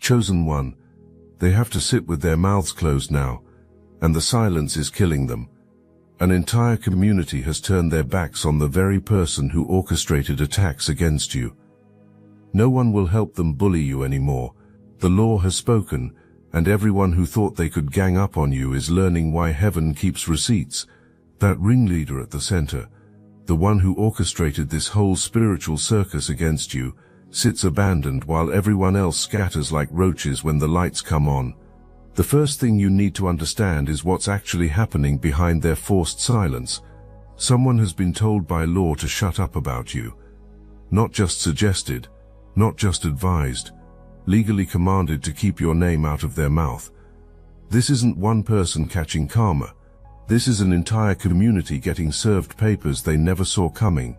chosen one. They have to sit with their mouths closed now, and the silence is killing them. An entire community has turned their backs on the very person who orchestrated attacks against you. No one will help them bully you anymore. The law has spoken, and everyone who thought they could gang up on you is learning why heaven keeps receipts. That ringleader at the center, the one who orchestrated this whole spiritual circus against you, sits abandoned while everyone else scatters like roaches when the lights come on. The first thing you need to understand is what's actually happening behind their forced silence. Someone has been told by law to shut up about you. Not just suggested, not just advised, legally commanded to keep your name out of their mouth. This isn't one person catching karma. This is an entire community getting served papers they never saw coming.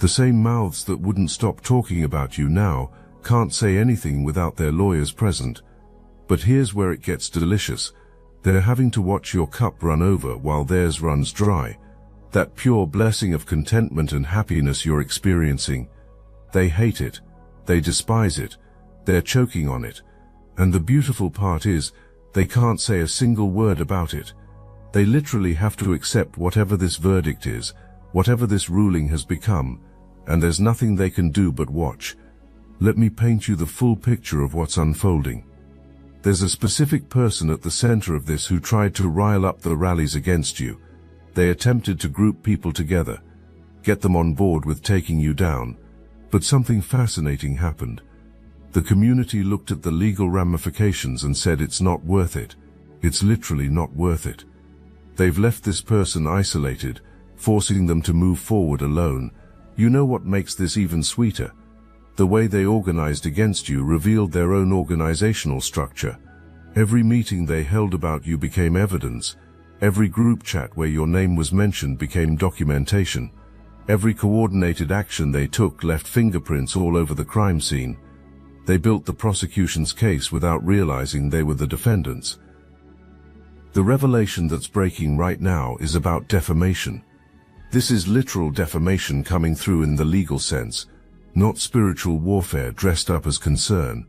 The same mouths that wouldn't stop talking about you now can't say anything without their lawyers present. But here's where it gets delicious. They're having to watch your cup run over while theirs runs dry. That pure blessing of contentment and happiness you're experiencing. They hate it. They despise it. They're choking on it. And the beautiful part is, they can't say a single word about it. They literally have to accept whatever this verdict is, whatever this ruling has become, and there's nothing they can do but watch. Let me paint you the full picture of what's unfolding. There's a specific person at the center of this who tried to rile up the rallies against you. They attempted to group people together, get them on board with taking you down. But something fascinating happened. The community looked at the legal ramifications and said it's not worth it. It's literally not worth it. They've left this person isolated, forcing them to move forward alone. You know what makes this even sweeter? The way they organized against you revealed their own organizational structure. Every meeting they held about you became evidence. Every group chat where your name was mentioned became documentation. Every coordinated action they took left fingerprints all over the crime scene. They built the prosecution's case without realizing they were the defendants. The revelation that's breaking right now is about defamation. This is literal defamation coming through in the legal sense, not spiritual warfare dressed up as concern,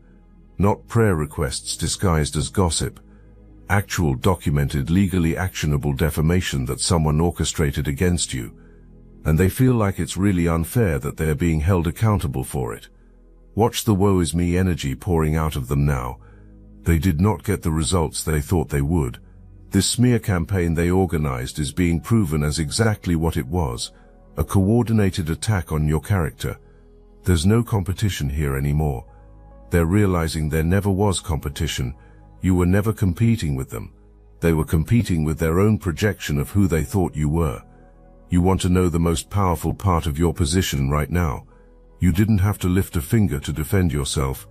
not prayer requests disguised as gossip. Actual documented legally actionable defamation that someone orchestrated against you. And they feel like it's really unfair that they're being held accountable for it. Watch the woe is me energy pouring out of them now. They did not get the results they thought they would. This smear campaign they organized is being proven as exactly what it was, a coordinated attack on your character. There's no competition here anymore. They're realizing there never was competition. You were never competing with them. They were competing with their own projection of who they thought you were. You want to know the most powerful part of your position right now? You didn't have to lift a finger to defend yourself.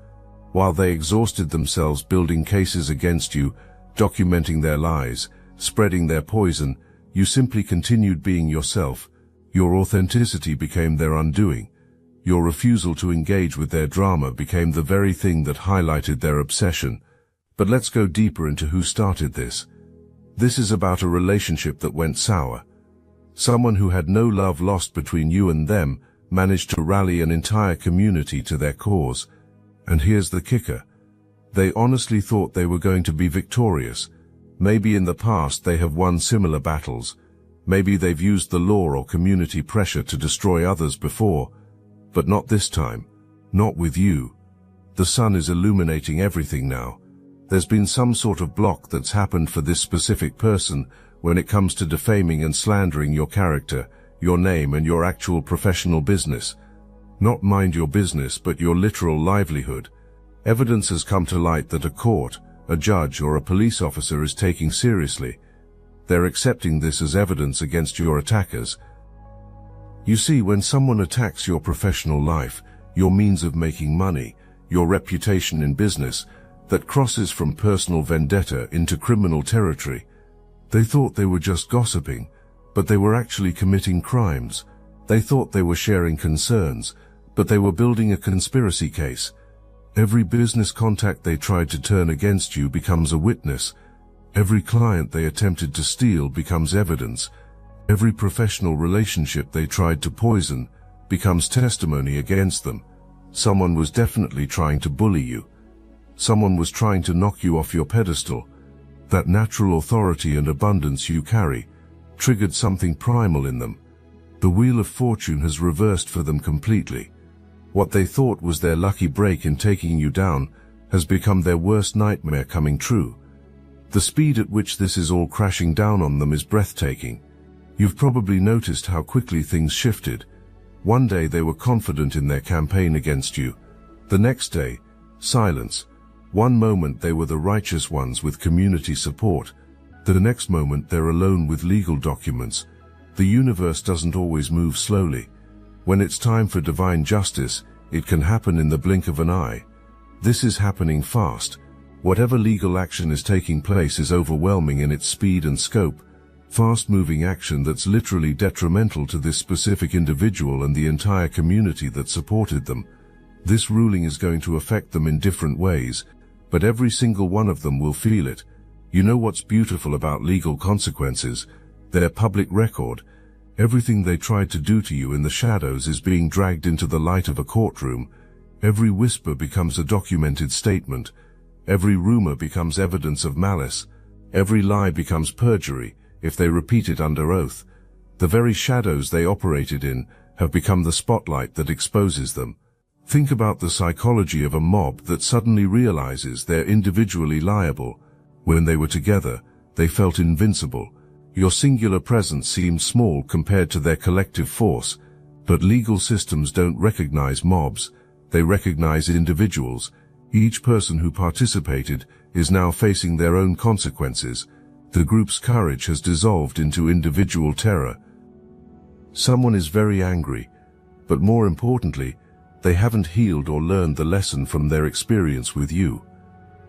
While they exhausted themselves building cases against you, documenting their lies, spreading their poison, you simply continued being yourself. Your authenticity became their undoing. Your refusal to engage with their drama became the very thing that highlighted their obsession. But let's go deeper into who started this. This is about a relationship that went sour. Someone who had no love lost between you and them managed to rally an entire community to their cause. And here's the kicker. They honestly thought they were going to be victorious. Maybe in the past they have won similar battles. Maybe they've used the law or community pressure to destroy others before. But not this time. Not with you. The sun is illuminating everything now. There's been some sort of block that's happened for this specific person when it comes to defaming and slandering your character, your name and your actual professional business. Not mind your business, but your literal livelihood. Evidence has come to light that a court, a judge or a police officer is taking seriously. They're accepting this as evidence against your attackers. You see, when someone attacks your professional life, your means of making money, your reputation in business, that crosses from personal vendetta into criminal territory, they thought they were just gossiping, but they were actually committing crimes. They thought they were sharing concerns, but they were building a conspiracy case. Every business contact they tried to turn against you becomes a witness. Every client they attempted to steal becomes evidence. Every professional relationship they tried to poison becomes testimony against them. Someone was definitely trying to bully you. Someone was trying to knock you off your pedestal. That natural authority and abundance you carry triggered something primal in them. The wheel of fortune has reversed for them completely. What they thought was their lucky break in taking you down has become their worst nightmare coming true. The speed at which this is all crashing down on them is breathtaking. You've probably noticed how quickly things shifted. One day they were confident in their campaign against you. The next day, silence. One moment they were the righteous ones with community support. The next moment they're alone with legal documents. The universe doesn't always move slowly. When it's time for divine justice, it can happen in the blink of an eye. This is happening fast. Whatever legal action is taking place is overwhelming in its speed and scope. Fast-moving action that's literally detrimental to this specific individual and the entire community that supported them. This ruling is going to affect them in different ways, but every single one of them will feel it. You know what's beautiful about legal consequences? Their public record. Everything they tried to do to you in the shadows is being dragged into the light of a courtroom. Every whisper becomes a documented statement. Every rumor becomes evidence of malice. Every lie becomes perjury if they repeat it under oath. The very shadows they operated in have become the spotlight that exposes them. Think about the psychology of a mob that suddenly realizes they're individually liable. When they were together, they felt invincible. Your singular presence seemed small compared to their collective force, but legal systems don't recognize mobs. They recognize individuals. Each person who participated is now facing their own consequences. The group's courage has dissolved into individual terror. Someone is very angry, but more importantly, they haven't healed or learned the lesson from their experience with you.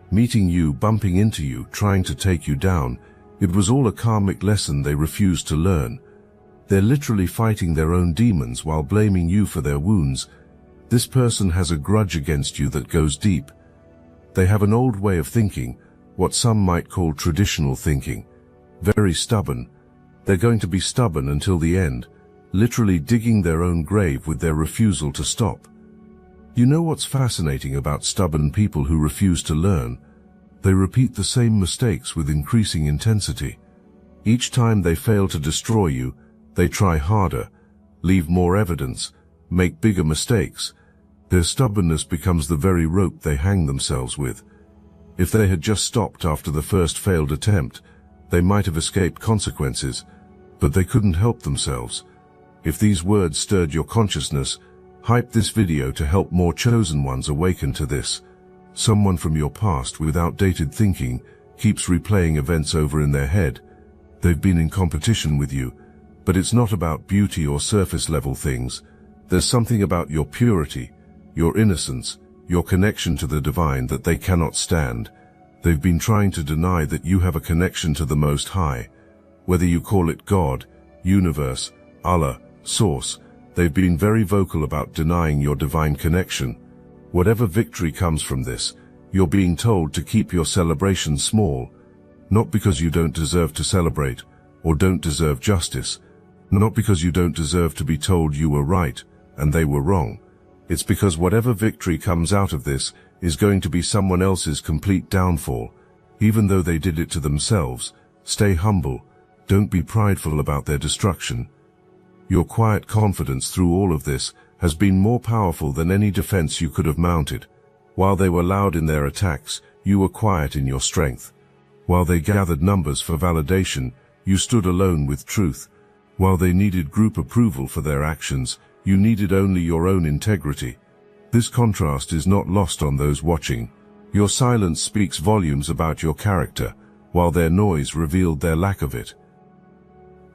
Meeting you, bumping into you, trying to take you down, it was all a karmic lesson they refused to learn. They're literally fighting their own demons while blaming you for their wounds. This person has a grudge against you that goes deep. They have an old way of thinking, what some might call traditional thinking. Very stubborn. They're going to be stubborn until the end, literally digging their own grave with their refusal to stop. You know what's fascinating about stubborn people who refuse to learn? They repeat the same mistakes with increasing intensity. Each time they fail to destroy you, they try harder, leave more evidence, make bigger mistakes. Their stubbornness becomes the very rope they hang themselves with. If they had just stopped after the first failed attempt, they might have escaped consequences, but they couldn't help themselves. If these words stirred your consciousness, hype this video to help more chosen ones awaken to this. Someone from your past with outdated thinking keeps replaying events over in their head. They've been in competition with you, but it's not about beauty or surface level things. There's something about your purity, your innocence, your connection to the divine that they cannot stand. They've been trying to deny that you have a connection to the Most High. Whether you call it God, universe, Allah, source, they've been very vocal about denying your divine connection. Whatever victory comes from this, you're being told to keep your celebration small, not because you don't deserve to celebrate, or don't deserve justice, not because you don't deserve to be told you were right and they were wrong. It's because whatever victory comes out of this is going to be someone else's complete downfall. Even though they did it to themselves, stay humble. Don't be prideful about their destruction. Your quiet confidence through all of this has been more powerful than any defense you could have mounted. While they were loud in their attacks, you were quiet in your strength. While they gathered numbers for validation, you stood alone with truth. While they needed group approval for their actions, you needed only your own integrity. This contrast is not lost on those watching. Your silence speaks volumes about your character, while their noise revealed their lack of it.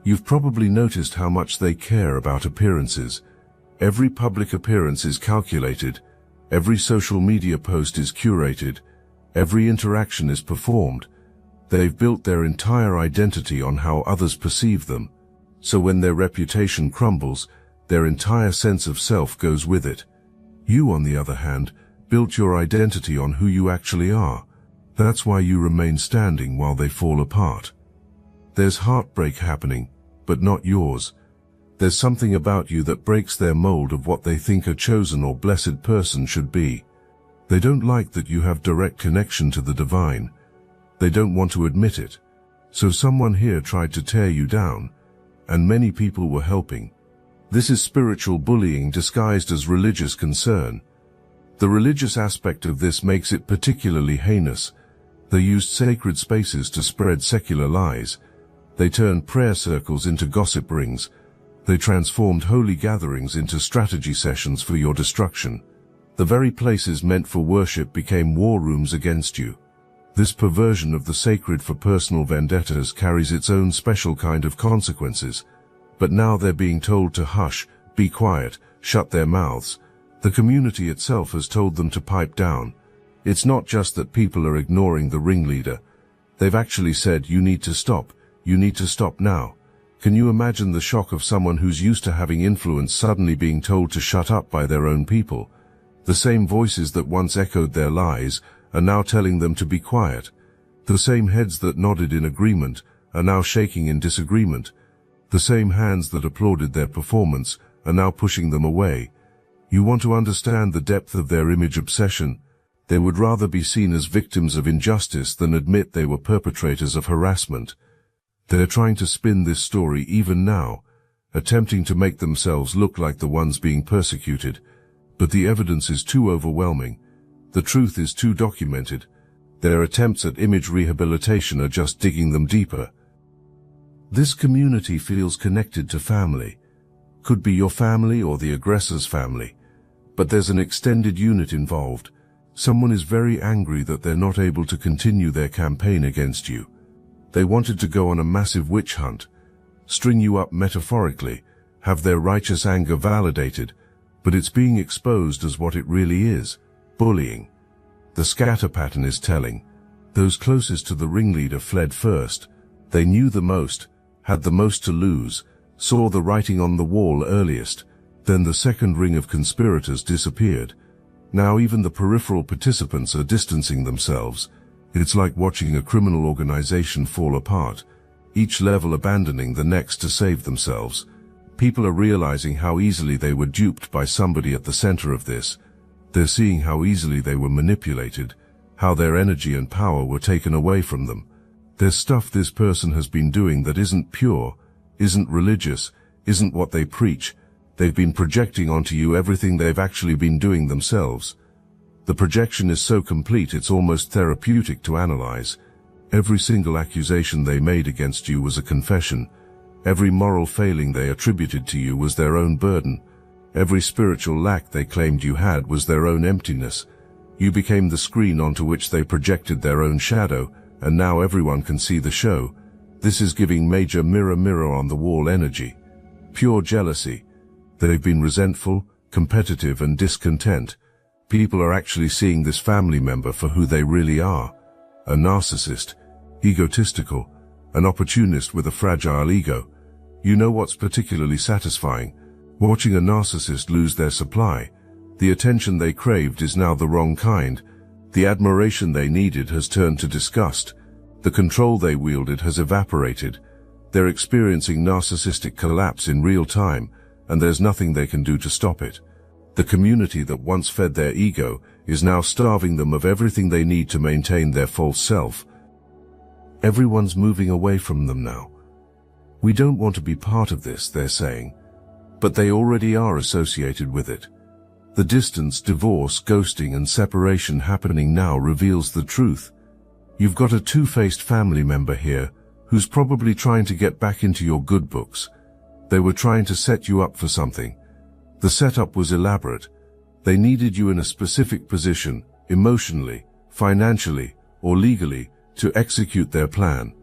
You've probably noticed how much they care about appearances. Every public appearance is calculated. Every social media post is curated. Every interaction is performed. They've built their entire identity on how others perceive them. So when their reputation crumbles, their entire sense of self goes with it. You, on the other hand, built your identity on who you actually are. That's why you remain standing while they fall apart. There's heartbreak happening, but not yours. There's something about you that breaks their mold of what they think a chosen or blessed person should be. They don't like that you have direct connection to the divine. They don't want to admit it. So someone here tried to tear you down, and many people were helping. This is spiritual bullying disguised as religious concern. The religious aspect of this makes it particularly heinous. They used sacred spaces to spread secular lies. They turned prayer circles into gossip rings. They transformed holy gatherings into strategy sessions for your destruction. The very places meant for worship became war rooms against you. This perversion of the sacred for personal vendettas carries its own special kind of consequences. But now they're being told to hush, be quiet, shut their mouths. The community itself has told them to pipe down. It's not just that people are ignoring the ringleader. They've actually said, you need to stop now. Can you imagine the shock of someone who's used to having influence suddenly being told to shut up by their own people? The same voices that once echoed their lies are now telling them to be quiet. The same heads that nodded in agreement are now shaking in disagreement. The same hands that applauded their performance are now pushing them away. You want to understand the depth of their image obsession? They would rather be seen as victims of injustice than admit they were perpetrators of harassment. They're trying to spin this story even now, attempting to make themselves look like the ones being persecuted. But the evidence is too overwhelming. The truth is too documented. Their attempts at image rehabilitation are just digging them deeper. This community feels connected to family. Could be your family or the aggressor's family. But there's an extended unit involved. Someone is very angry that they're not able to continue their campaign against you. They wanted to go on a massive witch hunt, string you up metaphorically, have their righteous anger validated, but it's being exposed as what it really is, bullying. The scatter pattern is telling. Those closest to the ringleader fled first. They knew the most, had the most to lose, saw the writing on the wall earliest. Then the second ring of conspirators disappeared. Now even the peripheral participants are distancing themselves. It's like watching a criminal organization fall apart, each level abandoning the next to save themselves. People are realizing how easily they were duped by somebody at the center of this. They're seeing how easily they were manipulated, how their energy and power were taken away from them. There's stuff this person has been doing that isn't pure, isn't religious, isn't what they preach. They've been projecting onto you everything they've actually been doing themselves. The projection is so complete it's almost therapeutic to analyze. Every single accusation they made against you was a confession. Every moral failing they attributed to you was their own burden. Every spiritual lack they claimed you had was their own emptiness. You became the screen onto which they projected their own shadow, and now everyone can see the show. This is giving major mirror on the wall energy. Pure jealousy. They've been resentful, competitive, and discontent. People are actually seeing this family member for who they really are. A narcissist, egotistical, an opportunist with a fragile ego. You know what's particularly satisfying? Watching a narcissist lose their supply. The attention they craved is now the wrong kind. The admiration they needed has turned to disgust. The control they wielded has evaporated. They're experiencing narcissistic collapse in real time, and there's nothing they can do to stop it. The community that once fed their ego is now starving them of everything they need to maintain their false self. Everyone's moving away from them now. We don't want to be part of this, they're saying. But they already are associated with it. The distance, divorce, ghosting, and separation happening now reveals the truth. You've got a two-faced family member here who's probably trying to get back into your good books. They were trying to set you up for something. The setup was elaborate. They needed you in a specific position, emotionally, financially, or legally, to execute their plan.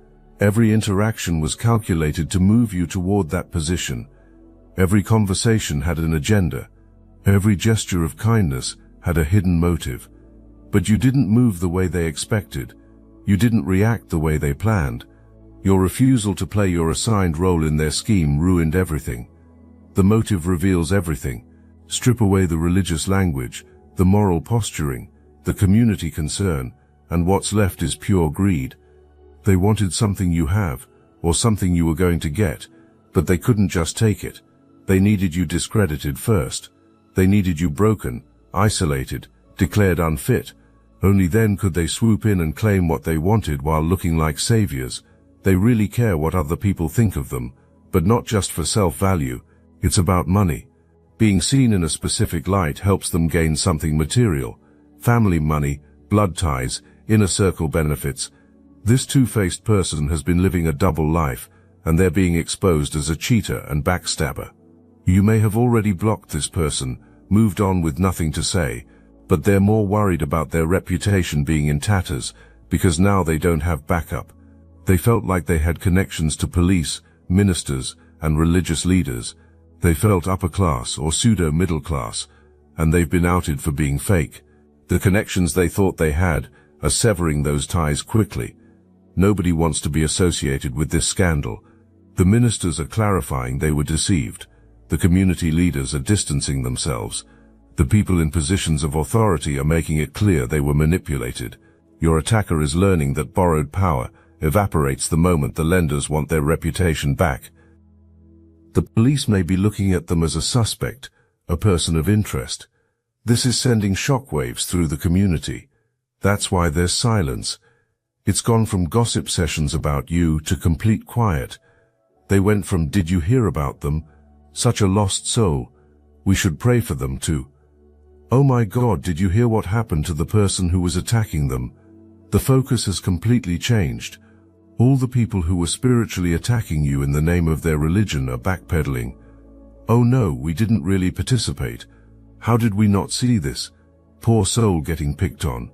Every interaction was calculated to move you toward that position. Every conversation had an agenda. Every gesture of kindness had a hidden motive. But you didn't move the way they expected. You didn't react the way they planned. Your refusal to play your assigned role in their scheme ruined everything. The motive reveals everything. Strip away the religious language, the moral posturing, the community concern, and what's left is pure greed. They wanted something you have, or something you were going to get, but they couldn't just take it. They needed you discredited first. They needed you broken, isolated, declared unfit. Only then could they swoop in and claim what they wanted while looking like saviors. They really care what other people think of them, but not just for self-value. It's about money. Being seen in a specific light helps them gain something material. Family money, blood ties, inner circle benefits. This two-faced person has been living a double life, and they're being exposed as a cheater and backstabber. You may have already blocked this person, moved on with nothing to say, but they're more worried about their reputation being in tatters, because now they don't have backup. They felt like they had connections to police, ministers, and religious leaders. They felt upper class or pseudo-middle class, and they've been outed for being fake. The connections they thought they had are severing those ties quickly. Nobody wants to be associated with this scandal. The ministers are clarifying they were deceived. The community leaders are distancing themselves. The people in positions of authority are making it clear they were manipulated. Your attacker is learning that borrowed power evaporates the moment the lenders want their reputation back. The police may be looking at them as a suspect, a person of interest. This is sending shockwaves through the community. That's why there's silence. It's gone from gossip sessions about you to complete quiet. They went from "Did you hear about them? Such a lost soul. We should pray for them too. Oh my God, did you hear what happened to the person who was attacking them?" The focus has completely changed. All the people who were spiritually attacking you in the name of their religion are backpedaling. "Oh no, we didn't really participate. How did we not see this? Poor soul getting picked on."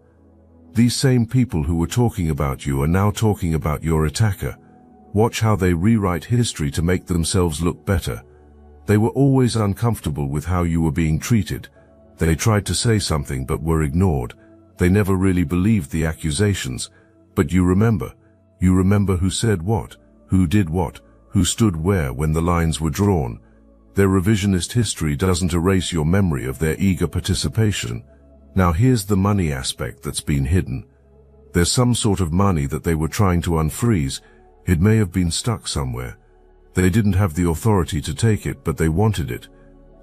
These same people who were talking about you are now talking about your attacker. Watch how they rewrite history to make themselves look better. They were always uncomfortable with how you were being treated. They tried to say something but were ignored. They never really believed the accusations. But you remember who said what, who did what, who stood where when the lines were drawn. Their revisionist history doesn't erase your memory of their eager participation. Now here's the money aspect that's been hidden. There's some sort of money that they were trying to unfreeze. It may have been stuck somewhere. They didn't have the authority to take it, but they wanted it.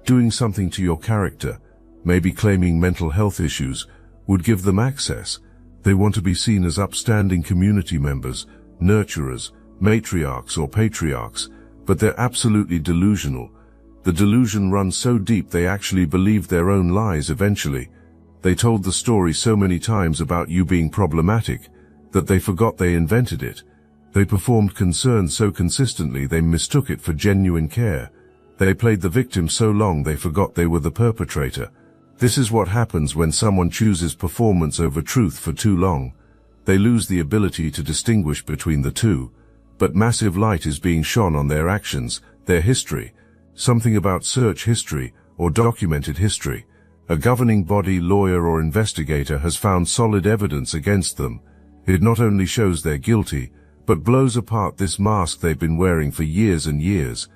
Doing something to your character, maybe claiming mental health issues, would give them access. They want to be seen as upstanding community members, nurturers, matriarchs or patriarchs, but they're absolutely delusional. The delusion runs so deep they actually believe their own lies eventually. They told the story so many times about you being problematic that they forgot they invented it. They performed concern so consistently they mistook it for genuine care. They played the victim so long they forgot they were the perpetrator. This is what happens when someone chooses performance over truth for too long. They lose the ability to distinguish between the two. But massive light is being shone on their actions, their history. Something about search history or documented history. A governing body, lawyer or investigator has found solid evidence against them. It not only shows they're guilty, but blows apart this mask they've been wearing for years and years.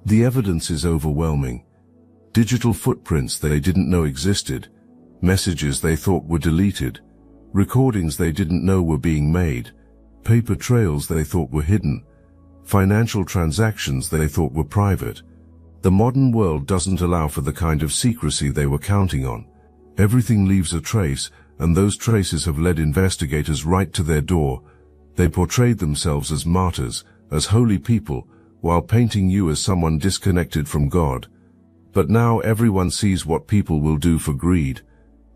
The evidence is overwhelming. Digital footprints they didn't know existed, messages they thought were deleted, recordings they didn't know were being made, paper trails they thought were hidden, financial transactions they thought were private. The modern world doesn't allow for the kind of secrecy they were counting on. Everything leaves a trace, and those traces have led investigators right to their door. They portrayed themselves as martyrs, as holy people, while painting you as someone disconnected from God. But now everyone sees what people will do for greed.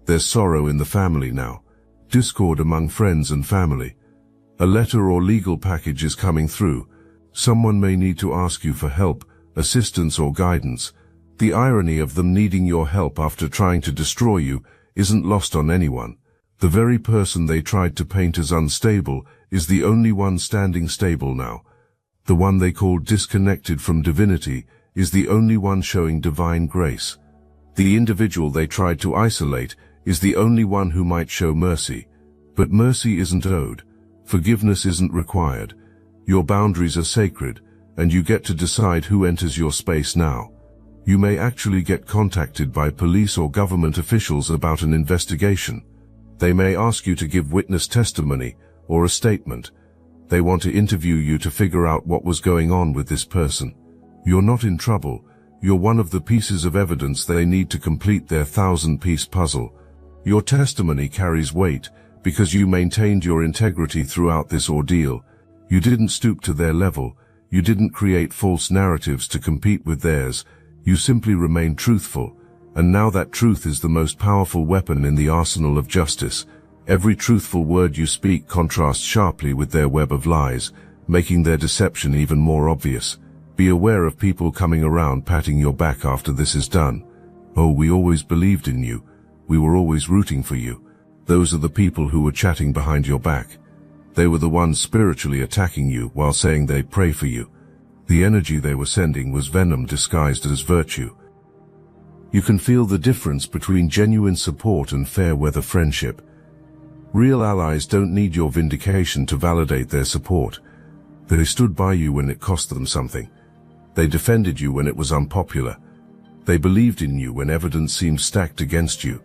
There's sorrow in the family now. Discord among friends and family. A letter or legal package is coming through. Someone may need to ask you for help, assistance or guidance. The irony of them needing your help after trying to destroy you isn't lost on anyone. The very person they tried to paint as unstable is the only one standing stable now. The one they called disconnected from divinity is the only one showing divine grace. The individual they tried to isolate is the only one who might show mercy. But mercy isn't owed. Forgiveness isn't required. Your boundaries are sacred, and you get to decide who enters your space now. You may actually get contacted by police or government officials about an investigation. They may ask you to give witness testimony or a statement. They want to interview you to figure out what was going on with this person. You're not in trouble. You're one of the pieces of evidence they need to complete their 1,000-piece puzzle. Your testimony carries weight because you maintained your integrity throughout this ordeal. You didn't stoop to their level. You didn't create false narratives to compete with theirs. You simply remained truthful. And now that truth is the most powerful weapon in the arsenal of justice. Every truthful word you speak contrasts sharply with their web of lies, making their deception even more obvious. Be aware of people coming around patting your back after this is done. Oh, we always believed in you. We were always rooting for you. Those are the people who were chatting behind your back. They were the ones spiritually attacking you while saying they'd pray for you. The energy they were sending was venom disguised as virtue. You can feel the difference between genuine support and fair-weather friendship. Real allies don't need your vindication to validate their support. They stood by you when it cost them something. They defended you when it was unpopular. They believed in you when evidence seemed stacked against you.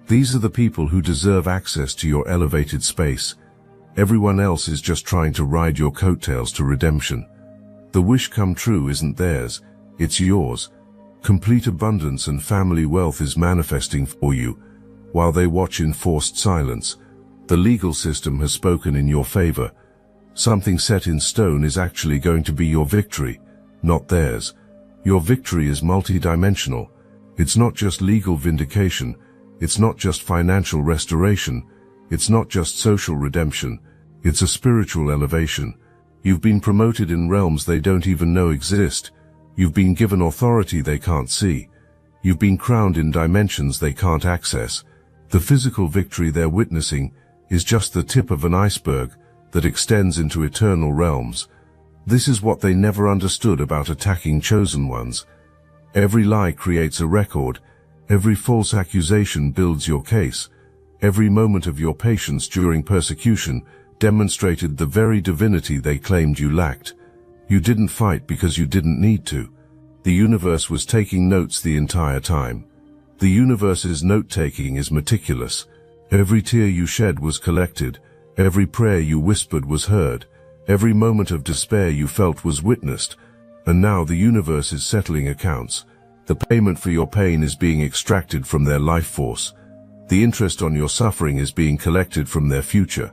These are the people who deserve access to your elevated space. Everyone else is just trying to ride your coattails to redemption. The wish come true isn't theirs, it's yours. Complete abundance and family wealth is manifesting for you, while they watch in forced silence. The legal system has spoken in your favor. Something set in stone is actually going to be your victory, not theirs. Your victory is multidimensional. It's not just legal vindication. It's not just financial restoration. It's not just social redemption. It's a spiritual elevation. You've been promoted in realms they don't even know exist. You've been given authority they can't see. You've been crowned in dimensions they can't access. The physical victory they're witnessing is just the tip of an iceberg that extends into eternal realms. This is what they never understood about attacking chosen ones. Every lie creates a record. Every false accusation builds your case. Every moment of your patience during persecution demonstrated the very divinity they claimed you lacked. You didn't fight because you didn't need to. The universe was taking notes the entire time. The universe's note-taking is meticulous. Every tear you shed was collected. Every prayer you whispered was heard. Every moment of despair you felt was witnessed. And now the universe is settling accounts. The payment for your pain is being extracted from their life force. The interest on your suffering is being collected from their future.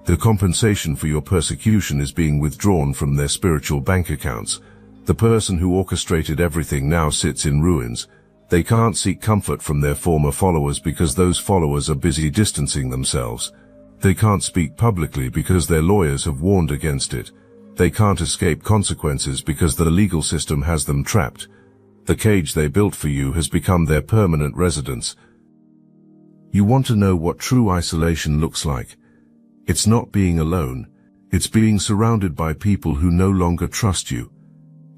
The compensation for your persecution is being withdrawn from their spiritual bank accounts. The person who orchestrated everything now sits in ruins. They can't seek comfort from their former followers because those followers are busy distancing themselves. They can't speak publicly because their lawyers have warned against it. They can't escape consequences because the legal system has them trapped. The cage they built for you has become their permanent residence. You want to know what true isolation looks like. It's not being alone. It's being surrounded by people who no longer trust you.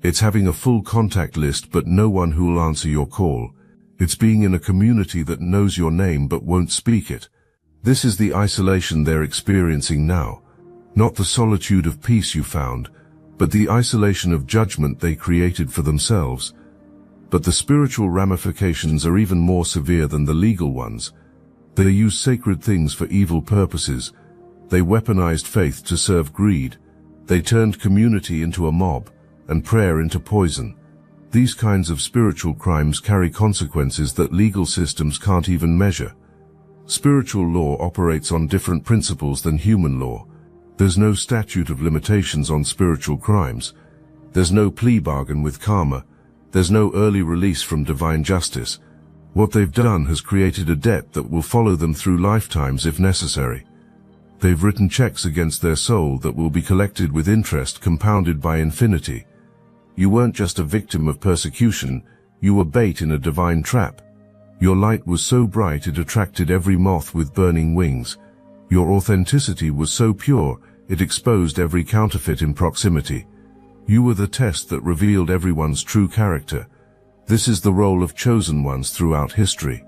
It's having a full contact list but no one who'll answer your call. It's being in a community that knows your name but won't speak it. This is the isolation they're experiencing now. Not the solitude of peace you found, but the isolation of judgment they created for themselves. But the spiritual ramifications are even more severe than the legal ones. They use sacred things for evil purposes. They weaponized faith to serve greed. They turned community into a mob, and prayer into poison. These kinds of spiritual crimes carry consequences that legal systems can't even measure. Spiritual law operates on different principles than human law. There's no statute of limitations on spiritual crimes. There's no plea bargain with karma. There's no early release from divine justice. What they've done has created a debt that will follow them through lifetimes if necessary. They've written checks against their soul that will be collected with interest compounded by infinity. You weren't just a victim of persecution, you were bait in a divine trap. Your light was so bright it attracted every moth with burning wings. Your authenticity was so pure, it exposed every counterfeit in proximity. You were the test that revealed everyone's true character. This is the role of chosen ones throughout history.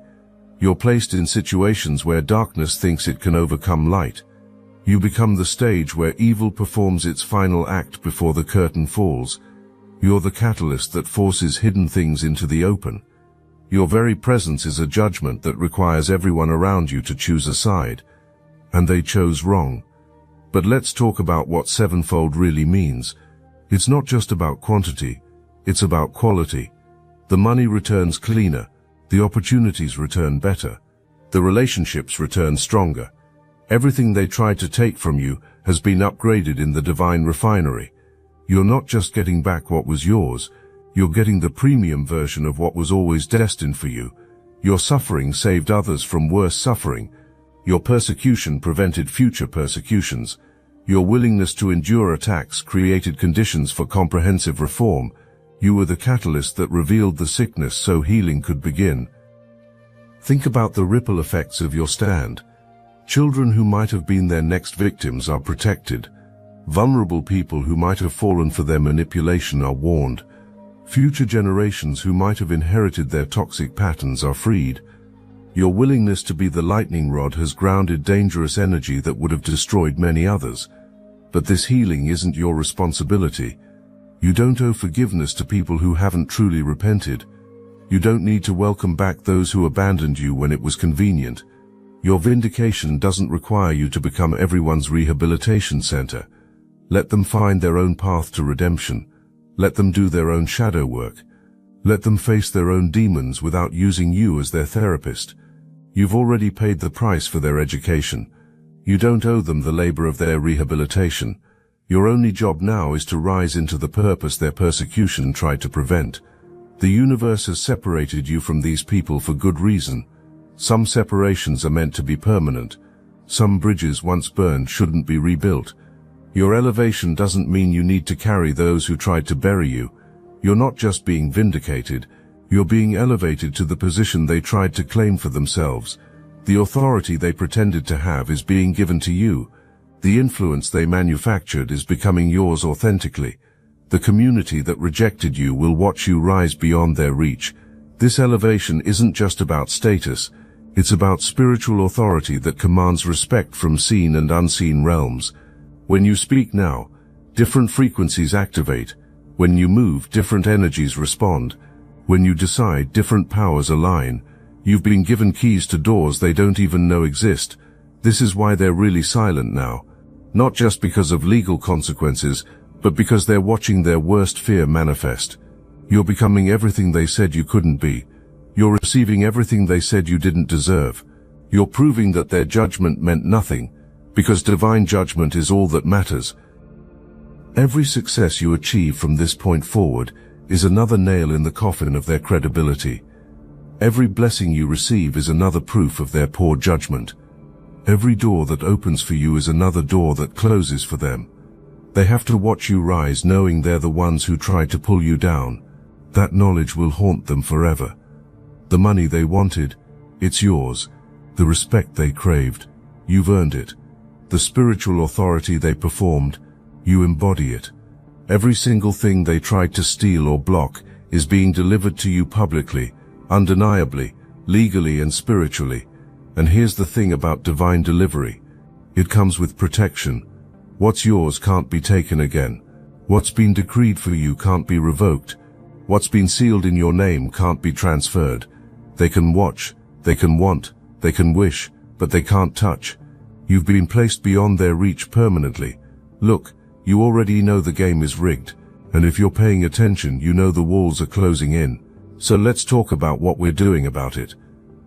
You're placed in situations where darkness thinks it can overcome light. You become the stage where evil performs its final act before the curtain falls. You're the catalyst that forces hidden things into the open. Your very presence is a judgment that requires everyone around you to choose a side. And they chose wrong. But let's talk about what sevenfold really means. It's not just about quantity, it's about quality. The money returns cleaner, the opportunities return better. The relationships return stronger. Everything they tried to take from you has been upgraded in the divine refinery. You're not just getting back what was yours, you're getting the premium version of what was always destined for you. Your suffering saved others from worse suffering. Your persecution prevented future persecutions. Your willingness to endure attacks created conditions for comprehensive reform. You were the catalyst that revealed the sickness so healing could begin. Think about the ripple effects of your stand. Children who might have been their next victims are protected. Vulnerable people who might have fallen for their manipulation are warned. Future generations who might have inherited their toxic patterns are freed. Your willingness to be the lightning rod has grounded dangerous energy that would have destroyed many others. But this healing isn't your responsibility. You don't owe forgiveness to people who haven't truly repented. You don't need to welcome back those who abandoned you when it was convenient. Your vindication doesn't require you to become everyone's rehabilitation center. Let them find their own path to redemption. Let them do their own shadow work. Let them face their own demons without using you as their therapist. You've already paid the price for their education. You don't owe them the labor of their rehabilitation. Your only job now is to rise into the purpose their persecution tried to prevent. The universe has separated you from these people for good reason. Some separations are meant to be permanent. Some bridges once burned shouldn't be rebuilt. Your elevation doesn't mean you need to carry those who tried to bury you. You're not just being vindicated, you're being elevated to the position they tried to claim for themselves. The authority they pretended to have is being given to you. The influence they manufactured is becoming yours authentically. The community that rejected you will watch you rise beyond their reach. This elevation isn't just about status, it's about spiritual authority that commands respect from seen and unseen realms. When you speak now, different frequencies activate. When you move, different energies respond. When you decide, different powers align. You've been given keys to doors they don't even know exist. This is why they're really silent now. Not just because of legal consequences, but because they're watching their worst fear manifest. You're becoming everything they said you couldn't be. You're receiving everything they said you didn't deserve. You're proving that their judgment meant nothing, because divine judgment is all that matters. Every success you achieve from this point forward is another nail in the coffin of their credibility. Every blessing you receive is another proof of their poor judgment. Every door that opens for you is another door that closes for them. They have to watch you rise knowing they're the ones who tried to pull you down. That knowledge will haunt them forever. The money they wanted, it's yours. The respect they craved, you've earned it. The spiritual authority they performed, you embody it. Every single thing they tried to steal or block is being delivered to you publicly, undeniably, legally and spiritually. And here's the thing about divine delivery. It comes with protection. What's yours can't be taken again. What's been decreed for you can't be revoked. What's been sealed in your name can't be transferred. They can watch, they can want, they can wish, but they can't touch. You've been placed beyond their reach permanently. Look, you already know the game is rigged, and if you're paying attention, you know the walls are closing in. So let's talk about what we're doing about it.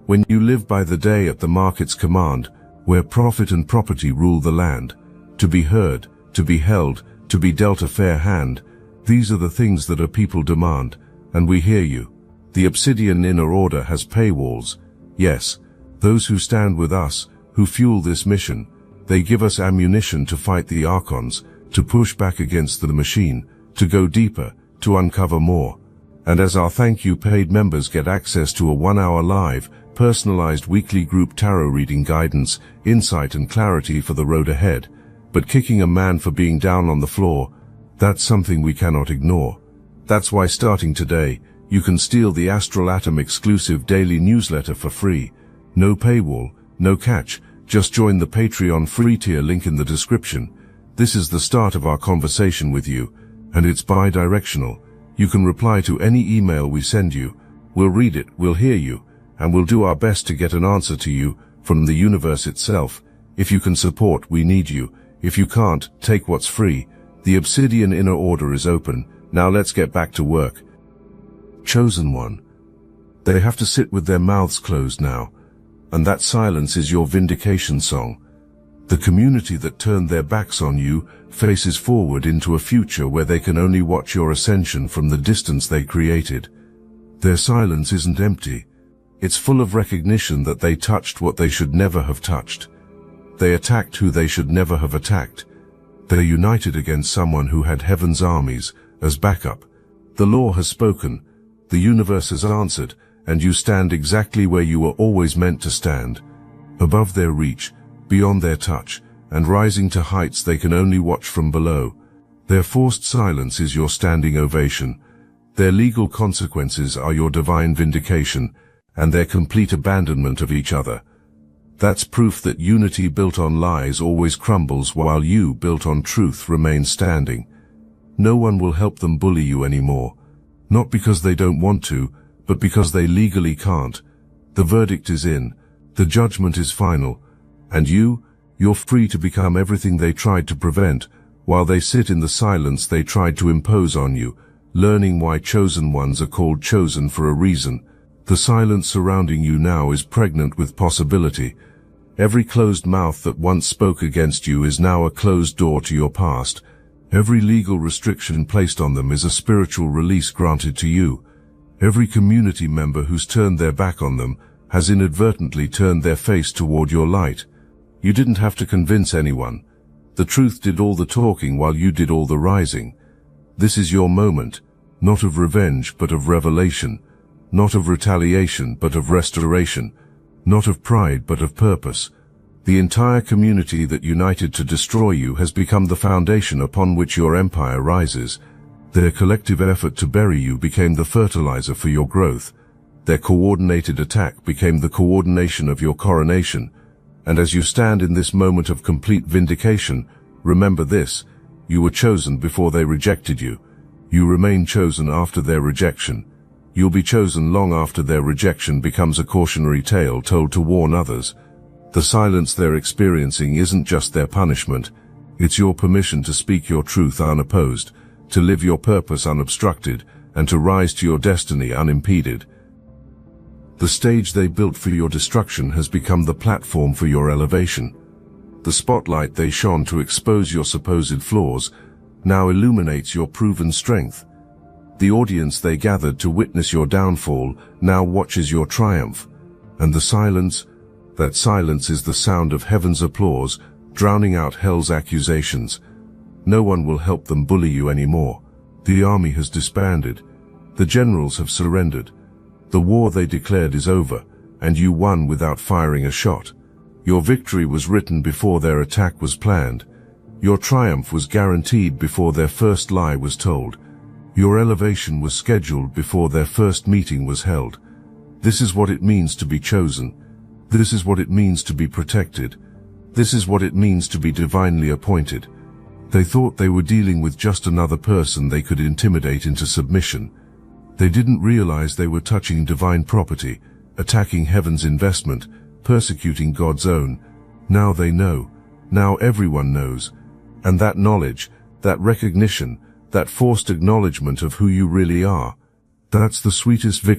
When you live by the day at the market's command, where profit and property rule the land, to be heard, to be held, to be dealt a fair hand, these are the things that our people demand, and we hear you. The Obsidian Inner Order has paywalls. Yes, those who stand with us, who fuel this mission, they give us ammunition to fight the Archons, to push back against the machine, to go deeper, to uncover more. And as our thank you, paid members get access to a 1-hour live, personalized weekly group tarot reading guidance, insight and clarity for the road ahead. But kicking a man for being down on the floor, that's something we cannot ignore. That's why starting today, you can steal the Astral Atom exclusive daily newsletter for free. No paywall, no catch, just join the Patreon free tier link in the description. This is the start of our conversation with you, and it's bi-directional. You can reply to any email we send you. We'll read it, we'll hear you, and we'll do our best to get an answer to you from the universe itself. If you can support, we need you. If you can't, take what's free. The Obsidian Inner Order is open. Now let's get back to work. Chosen one. They have to sit with their mouths closed now. And that silence is your vindication song. The community that turned their backs on you faces forward into a future where they can only watch your ascension from the distance they created. Their silence isn't empty. It's full of recognition that they touched what they should never have touched. They attacked who they should never have attacked. They're united against someone who had heaven's armies as backup. The law has spoken, the universe has answered, and you stand exactly where you were always meant to stand. Above their reach, beyond their touch, and rising to heights they can only watch from below. Their forced silence is your standing ovation. Their legal consequences are your divine vindication, and their complete abandonment of each other. That's proof that unity built on lies always crumbles while you, built on truth, remain standing. No one will help them bully you anymore. Not because they don't want to, but because they legally can't. The verdict is in. The judgment is final. And you're free to become everything they tried to prevent, while they sit in the silence they tried to impose on you, learning why chosen ones are called chosen for a reason. The silence surrounding you now is pregnant with possibility. Every closed mouth that once spoke against you is now a closed door to your past. Every legal restriction placed on them is a spiritual release granted to you. Every community member who's turned their back on them has inadvertently turned their face toward your light. You didn't have to convince anyone. The truth did all the talking while you did all the rising. This is your moment, not of revenge but of revelation, not of retaliation but of restoration, not of pride but of purpose. The entire community that united to destroy you has become the foundation upon which your empire rises. Their collective effort to bury you became the fertilizer for your growth. Their coordinated attack became the coordination of your coronation. And as you stand in this moment of complete vindication, remember this: you were chosen before they rejected you. You remain chosen after their rejection. You'll be chosen long after their rejection becomes a cautionary tale told to warn others. The silence they're experiencing isn't just their punishment. It's your permission to speak your truth unopposed, to live your purpose unobstructed, and to rise to your destiny unimpeded. The stage they built for your destruction has become the platform for your elevation. The spotlight they shone to expose your supposed flaws now illuminates your proven strength. The audience they gathered to witness your downfall now watches your triumph. And the silence, that silence is the sound of heaven's applause, drowning out hell's accusations. No one will help them bully you anymore. The army has disbanded. The generals have surrendered. The war they declared is over, and you won without firing a shot. Your victory was written before their attack was planned. Your triumph was guaranteed before their first lie was told. Your elevation was scheduled before their first meeting was held. This is what it means to be chosen. This is what it means to be protected. This is what it means to be divinely appointed. They thought they were dealing with just another person they could intimidate into submission. They didn't realize they were touching divine property, attacking heaven's investment, persecuting God's own. Now they know. Now everyone knows. And that knowledge, that recognition, that forced acknowledgement of who you really are, that's the sweetest victory